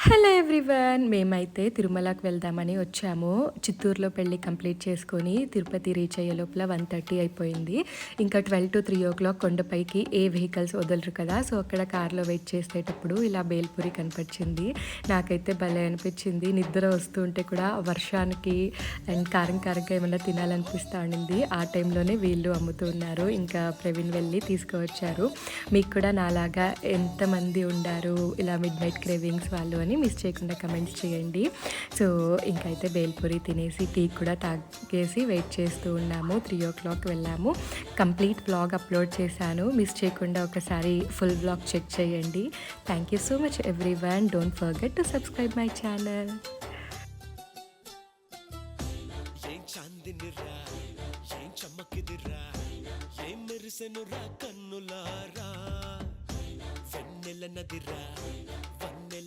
Hello everyone. మేమైతే తిరుమలకి వెళ్దామని వచ్చాము. చిత్తూరులో పెళ్లి కంప్లీట్ చేసుకొని తిరుపతి రీచ్ అయ్యే లోపల 1:30 అయిపోయింది. ఇంకా 12-3 కొండపైకి ఏ వెహికల్స్ వదలరు కదా! సో, అక్కడ కార్‌లో వెయిట్ చేసేటప్పుడు ఇలా బేల్‌పూరి కనిపించింది. నాకైతే భలే అనిపించింది. నిద్ర వస్తూ ఉంటే కూడా వర్షానికి అండ్ కారం కారంగా ఏమన్నా తినాలనిపిస్తా ఉండింది. ఆ టైంలోనే వీళ్ళు అమ్ముతూ ఉన్నారు. ఇంకా ప్రవీణ్ వెళ్ళి తీసుకువచ్చారు. మీకు కూడా నాలాగా ఎంతమంది ఉండారు ఇలా మిడ్ నైట్ క్రేవింగ్స్ వాళ్ళు అని మిస్ చేయకుండా కమెంట్స్ చేయండి. సో, ఇంకైతే బేల్పూరి తినేసి టీ కూడా తాగేసి వెయిట్ చేస్తూ ఉన్నాము. 3 వెళ్ళాము. కంప్లీట్ వ్లాగ్ అప్లోడ్ చేశాను. మిస్ చేయకుండా ఒకసారి ఫుల్ వ్లాగ్ చెక్ చేయండి. Thank you so much everyone. Don't forget to subscribe my channel. ఏం చాందినిరా ఏం చమ్మకిదిరా ఏం మెరిసెనురా కన్నులారా వెన్నెల నదిరా